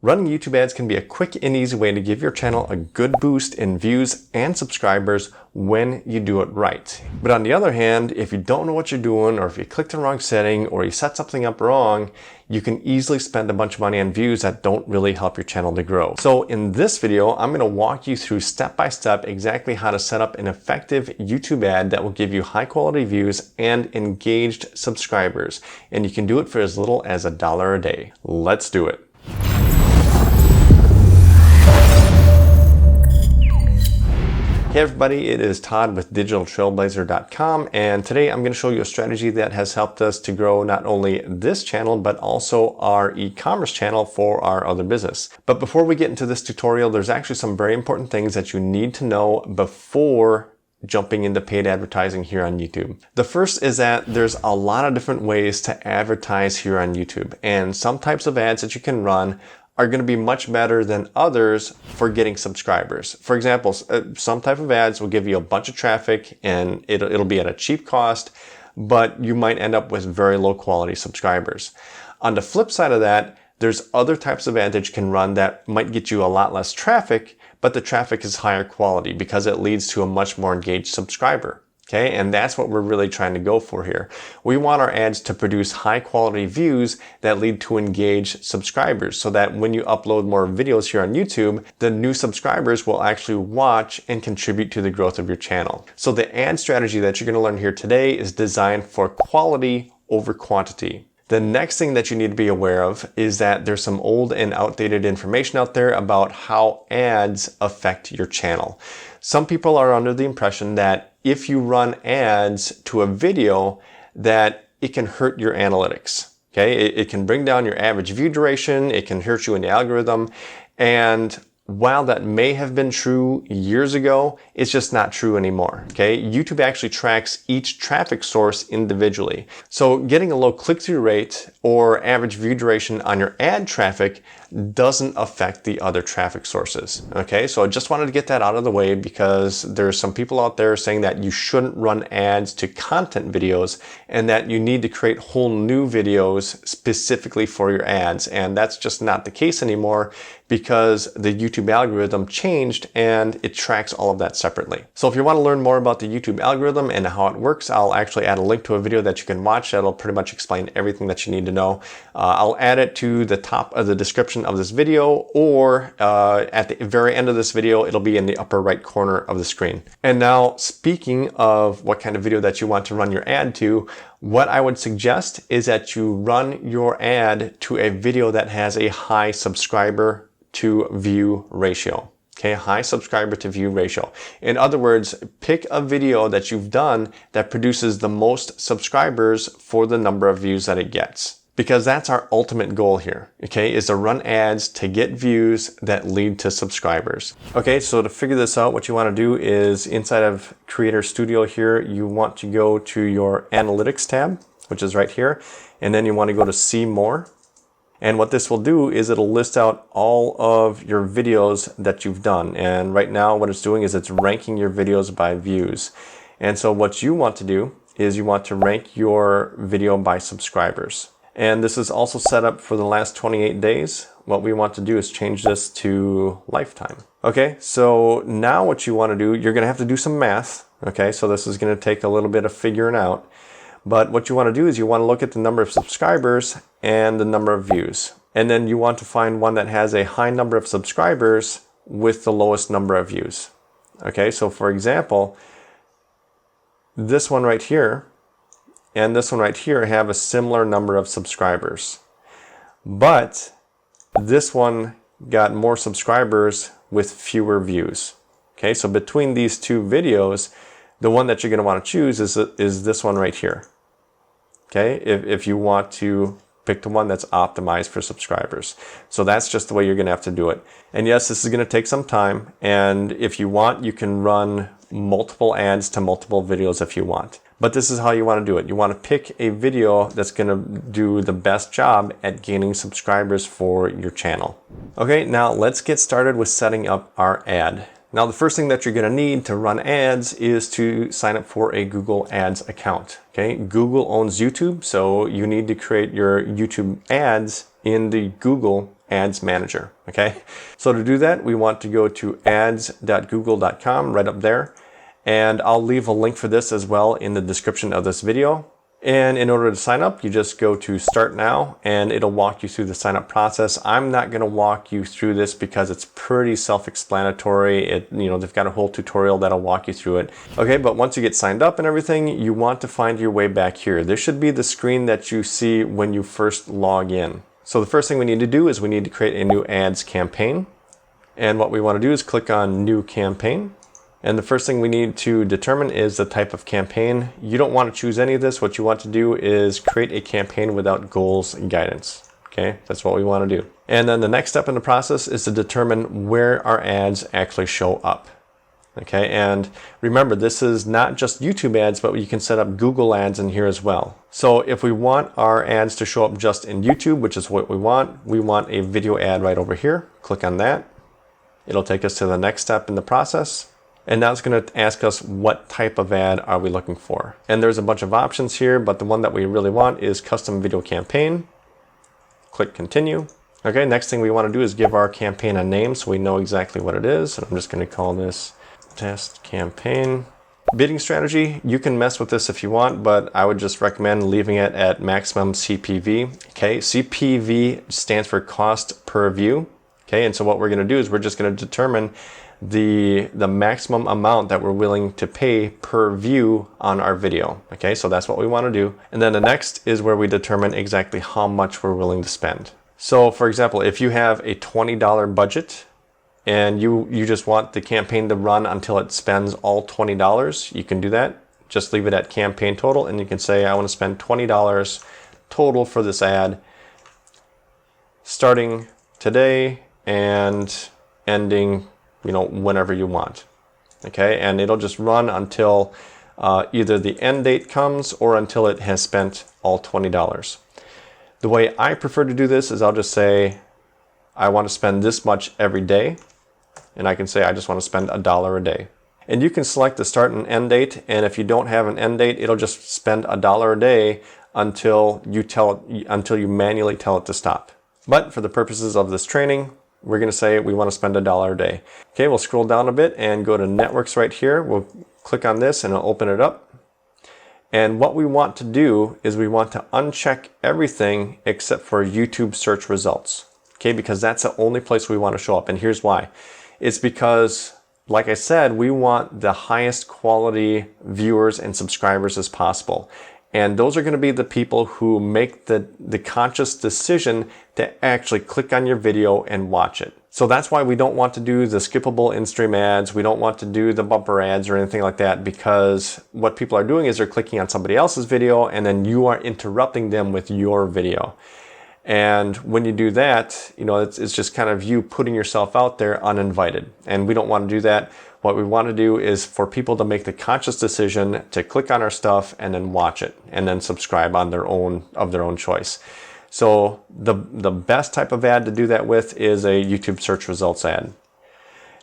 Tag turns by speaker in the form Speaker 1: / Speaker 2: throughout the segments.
Speaker 1: Running YouTube ads can be a quick and easy way to give your channel a good boost in views and subscribers when you do it right. But on the other hand, if you don't know what you're doing, or if you clicked the wrong setting, or you set something up wrong, you can easily spend a bunch of money on views that don't really help your channel to grow. So in this video, I'm going to walk you through step by step exactly how to set up an effective YouTube ad that will give you high quality views and engaged subscribers. And you can do it for as little as $1 a day. Let's do it. Hey everybody, it is Todd with digitaltrailblazer.com, and today I'm going to show you a strategy that has helped us to grow not only this channel but also our e-commerce channel for our other business. But before we get into this tutorial, there's actually some very important things that you need to know before jumping into paid advertising here on YouTube. The first is that there's a lot of different ways to advertise here on YouTube, and some types of ads that you can run are going to be much better than others for getting subscribers. For example, some type of ads will give you a bunch of traffic and it'll be at a cheap cost, but you might end up with very low quality subscribers. On the flip side of that, there's other types of ads that you can run that might get you a lot less traffic, but the traffic is higher quality because it leads to a much more engaged subscriber. Okay, and that's what we're really trying to go for here. We want our ads to produce high quality views that lead to engaged subscribers, so that when you upload more videos here on YouTube, the new subscribers will actually watch and contribute to the growth of your channel. So the ad strategy that you're going to learn here today is designed for quality over quantity. The next thing that you need to be aware of is that there's some old and outdated information out there about how ads affect your channel. Some people are under the impression that if you run ads to a video, that it can hurt your analytics. Okay, it can bring down your average view duration, it can hurt you in the algorithm, and while that may have been true years ago, it's just not true anymore. Okay, YouTube actually tracks each traffic source individually. So getting a low click-through rate or average view duration on your ad traffic doesn't affect the other traffic sources. Okay, so I just wanted to get that out of the way because there's some people out there saying that you shouldn't run ads to content videos and that you need to create whole new videos specifically for your ads. And that's just not the case anymore because the YouTube algorithm changed and it tracks all of that separately. So if you want to learn more about the YouTube algorithm and how it works, I'll actually add a link to a video that you can watch that'll pretty much explain everything that you need to know. I'll add it to the top of the description of this video, or at the very end of this video, it'll be in the upper right corner of the screen. And now, speaking of what kind of video that you want to run your ad to, what I would suggest is that you run your ad to a video that has a high subscriber to view ratio. Okay, high subscriber to view ratio. In other words, pick a video that you've done that produces the most subscribers for the number of views that it gets. Because that's our ultimate goal here, okay, is to run ads to get views that lead to subscribers. Okay, so to figure this out, what you want to do is inside of Creator Studio here, you want to go to your Analytics tab, which is right here, and then you want to go to See More. And what this will do is it'll list out all of your videos that you've done. And right now what it's doing is it's ranking your videos by views. And so what you want to do is you want to rank your video by subscribers. And this is also set up for the last 28 days. What we want to do is change this to lifetime. Okay, so now what you want to do, you're going to have to do some math. Okay, so this is going to take a little bit of figuring out. But what you want to do is you want to look at the number of subscribers and the number of views. And then you want to find one that has a high number of subscribers with the lowest number of views. Okay, so for example, this one right here and this one right here have a similar number of subscribers. But this one got more subscribers with fewer views. Okay, so between these two videos, the one that you're going to want to choose is this one right here. Okay, if you want to pick the one that's optimized for subscribers. So that's just the way you're going to have to do it. And yes, this is going to take some time. And if you want, you can run multiple ads to multiple videos if you want. But this is how you want to do it. You want to pick a video that's going to do the best job at gaining subscribers for your channel. Okay, now let's get started with setting up our ad. Now the first thing that you're going to need to run ads is to sign up for a Google Ads account. Okay, Google owns YouTube, so you need to create your YouTube ads in the Google Ads Manager, okay? So to do that, we want to go to ads.google.com right up there. And I'll leave a link for this as well in the description of this video. And in order to sign up, you just go to Start Now, and it'll walk you through the sign up process. I'm not going to walk you through this because it's pretty self-explanatory. They've got a whole tutorial that'll walk you through it. Okay, but once you get signed up and everything, you want to find your way back here. This should be the screen that you see when you first log in. So the first thing we need to do is we need to create a new ads campaign. And what we want to do is click on New Campaign. And the first thing we need to determine is the type of campaign. You don't want to choose any of this. What you want to do is create a campaign without goals and guidance. Okay, that's what we want to do. And then the next step in the process is to determine where our ads actually show up. Okay, and remember, this is not just YouTube ads, but you can set up Google ads in here as well. So if we want our ads to show up just in YouTube, which is what we want a video ad right over here. Click on that. It'll take us to the next step in the process. And now it's going to ask us what type of ad are we looking for. And there's a bunch of options here, but the one that we really want is custom video campaign. Click continue. Okay, next thing we want to do is give our campaign a name so we know exactly what it is. And I'm just going to call this test campaign. Bidding strategy, you can mess with this if you want, but I would just recommend leaving it at maximum CPV. Okay, CPV stands for cost per view. Okay, and so what we're going to do is we're just going to determine the maximum amount that we're willing to pay per view on our video. Okay, so that's what we want to do. And then the next is where we determine exactly how much we're willing to spend. So for example, if you have a $20 budget and you just want the campaign to run until it spends all $20, you can do that. Just leave it at campaign total, and you can say I want to spend $20 total for this ad starting today and ending whenever you want. Okay, and it'll just run until either the end date comes or until it has spent all $20. The way I prefer to do this is I'll just say I want to spend this much every day, and I can say I just want to spend $1 a day. And you can select the start and end date, and if you don't have an end date, it'll just spend $1 a day until you manually tell it to stop. But for the purposes of this training, we're going to say we want to spend $1 a day. Okay, we'll scroll down a bit and go to networks right here. We'll click on this and it'll open it up. And what we want to do is we want to uncheck everything except for YouTube search results. Okay, because that's the only place we want to show up. And here's why. It's because, like I said, we want the highest quality viewers and subscribers as possible. And those are going to be the people who make the conscious decision to actually click on your video and watch it. So that's why we don't want to do the skippable in-stream ads. We don't want to do the bumper ads or anything like that, because what people are doing is they're clicking on somebody else's video and then you are interrupting them with your video. And when you do that, it's just kind of you putting yourself out there uninvited. And we don't want to do that. What we want to do is for people to make the conscious decision to click on our stuff and then watch it and then subscribe of their own choice. So the best type of ad to do that with is a YouTube search results ad.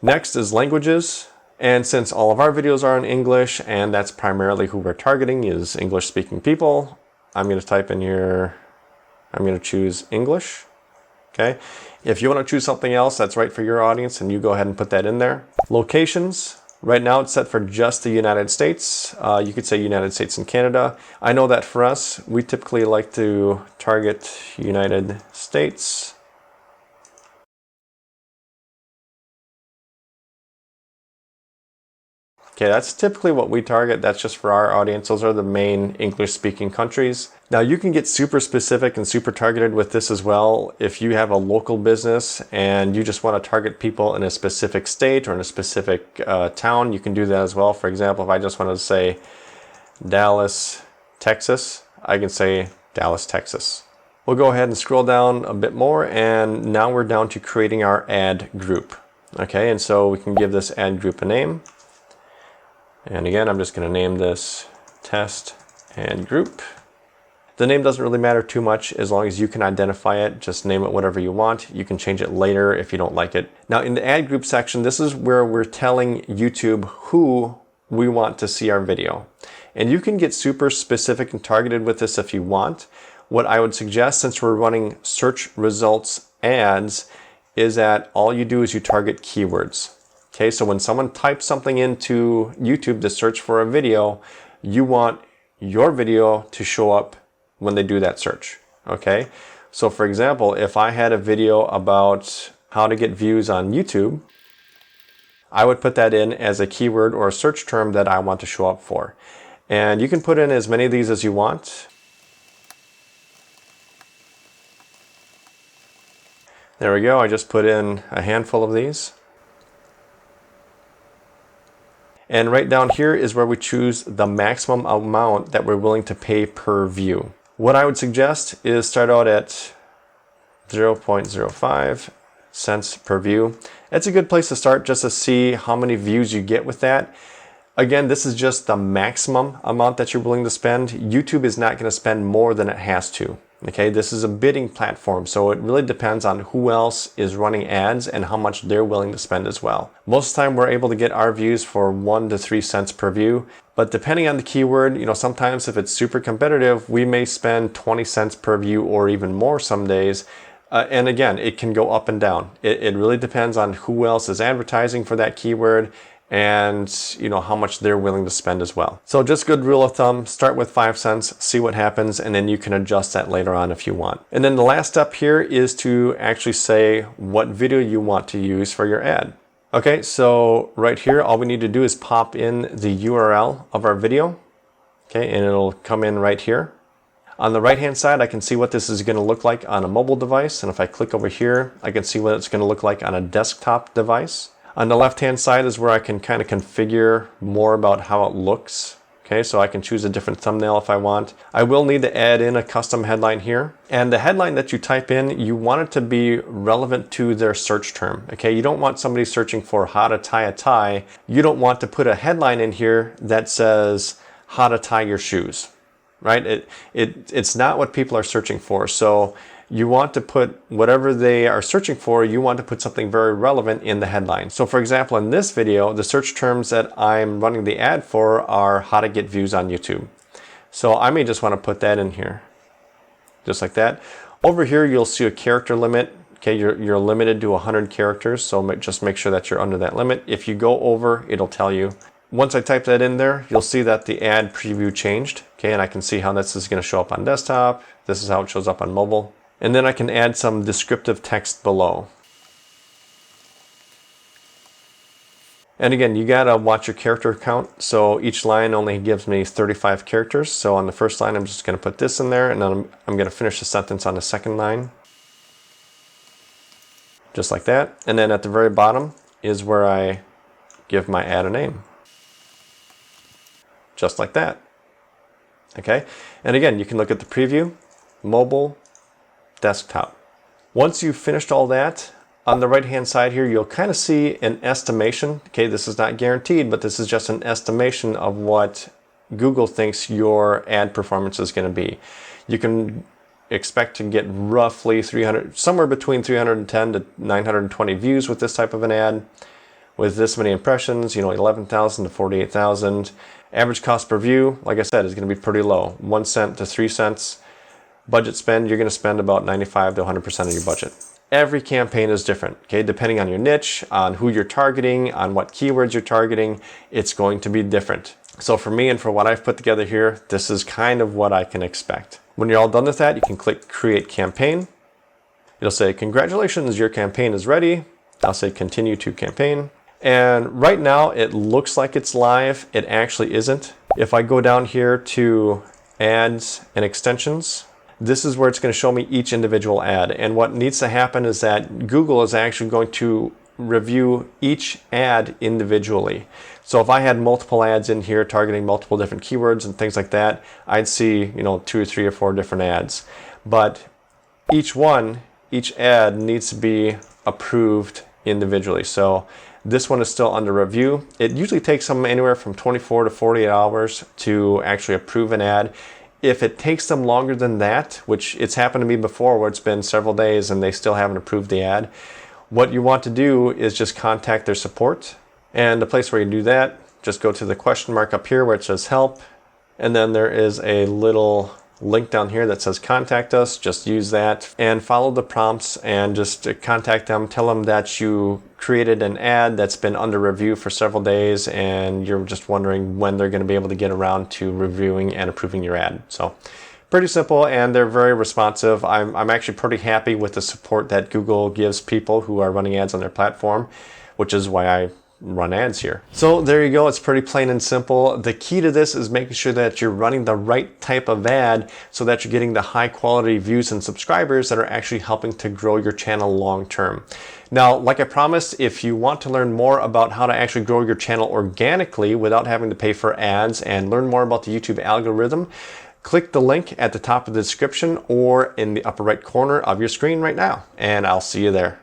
Speaker 1: Next is languages. And since all of our videos are in English, and that's primarily who we're targeting is English speaking people, I'm going to type in here, I'm going to choose English. Okay. If you want to choose something else that's right for your audience, and you go ahead and put that in there. Locations. Right now it's set for just the United States. You could say United States and Canada. I know that for us, we typically like to target United States. Okay, that's typically what we target. That's just for our audience. Those are the main English-speaking countries. Now, you can get super specific and super targeted with this as well. If you have a local business and you just want to target people in a specific state or in a specific town, you can do that as well. For example, if I just want to say Dallas, Texas, I can say Dallas, Texas. We'll go ahead and scroll down a bit more, and now we're down to creating our ad group. Okay, and so we can give this ad group a name. And again, I'm just going to name this test ad group. The name doesn't really matter too much as long as you can identify it. Just name it whatever you want. You can change it later if you don't like it. Now in the ad group section, this is where we're telling YouTube who we want to see our video. And you can get super specific and targeted with this if you want. What I would suggest, since we're running search results ads is that all you do is you target keywords. Okay, so when someone types something into YouTube to search for a video, you want your video to show up when they do that search. Okay, so for example, if I had a video about how to get views on YouTube, I would put that in as a keyword or a search term that I want to show up for. And you can put in as many of these as you want. There we go, I just put in a handful of these. And right down here is where we choose the maximum amount that we're willing to pay per view. What I would suggest is start out at 0.05 cents per view. It's a good place to start just to see how many views you get with that. Again, this is just the maximum amount that you're willing to spend. YouTube is not going to spend more than it has to. Okay, this is a bidding platform, so it really depends on who else is running ads and how much they're willing to spend as well. Most of the time we're able to get our views for 1 to 3 cents per view, but depending on the keyword, sometimes if it's super competitive, we may spend 20 cents per view or even more some days. And again, it can go up and down. It really depends on who else is advertising for that keyword and how much they're willing to spend as well. So just good rule of thumb, start with 5 cents, see what happens, and then you can adjust that later on if you want. And then the last step here is to actually say what video you want to use for your ad. Okay, so right here, all we need to do is pop in the URL of our video. Okay, and it'll come in right here. On the right hand side, I can see what this is going to look like on a mobile device, and if I click over here, I can see what it's going to look like on a desktop device. On the left hand side is where I can kind of configure more about how it looks. Okay, so I can choose a different thumbnail if I want. I will need to add in a custom headline here. And the headline that you type in, you want it to be relevant to their search term. Okay, you don't want somebody searching for how to tie a tie. You don't want to put a headline in here that says how to tie your shoes, right? It's not what people are searching for. So you want to put whatever they are searching for, you want to put something very relevant in the headline. So for example, in this video, the search terms that I'm running the ad for are how to get views on YouTube. So I may just want to put that in here, just like that. Over here, you'll see a character limit. Okay, you're limited to 100 characters, so just make sure that you're under that limit. If you go over, it'll tell you. Once I type that in there, you'll see that the ad preview changed. Okay, and I can see how this is going to show up on desktop. This is how it shows up on mobile. And then I can add some descriptive text below. And again, you gotta watch your character count. So each line only gives me 35 characters. So on the first line, I'm just gonna put this in there, and then I'm gonna finish the sentence on the second line. Just like that. And then at the very bottom is where I give my ad a name. Just like that. Okay, and again, you can look at the preview, mobile, desktop. Once you've finished all that, on the right hand side here, you'll kind of see an estimation. Okay, this is not guaranteed, but this is just an estimation of what Google thinks your ad performance is going to be. You can expect to get roughly somewhere between 310 to 920 views with this type of an ad. With this many impressions, 11,000 to 48,000. Average cost per view, like I said, is going to be pretty low, 1 cent to 3 cents. Budget spend, you're going to spend about 95 to 100% of your budget. Every campaign is different, okay? Depending on your niche, on who you're targeting, on what keywords you're targeting, it's going to be different. So for me and for what I've put together here, this is kind of what I can expect. When you're all done with that, you can click Create Campaign. It'll say, congratulations, your campaign is ready. I'll say Continue to Campaign. And right now, it looks like it's live. It actually isn't. If I go down here to Ads and Extensions, this is where it's going to show me each individual ad. And what needs to happen is that Google is actually going to review each ad individually. So if I had multiple ads in here targeting multiple different keywords and things like that, I'd see, 2 or 3 or 4 different ads. But each ad needs to be approved individually. So this one is still under review. It usually takes them anywhere from 24 to 48 hours to actually approve an ad. If it takes them longer than that, which it's happened to me before where it's been several days and they still haven't approved the ad, what you want to do is just contact their support. And the place where you do that, just go to the question mark up here where it says help. And then there is a little link down here that says contact us. Just use that and follow the prompts and just contact them. Tell them that you created an ad that's been under review for several days and you're just wondering when they're going to be able to get around to reviewing and approving your ad. So pretty simple, and they're very responsive. I'm actually pretty happy with the support that Google gives people who are running ads on their platform, which is why I run ads here. So there you go. It's pretty plain and simple. The key to this is making sure that you're running the right type of ad so that you're getting the high quality views and subscribers that are actually helping to grow your channel long term. Now, like I promised, if you want to learn more about how to actually grow your channel organically without having to pay for ads and learn more about the YouTube algorithm, click the link at the top of the description or in the upper right corner of your screen right now, and I'll see you there.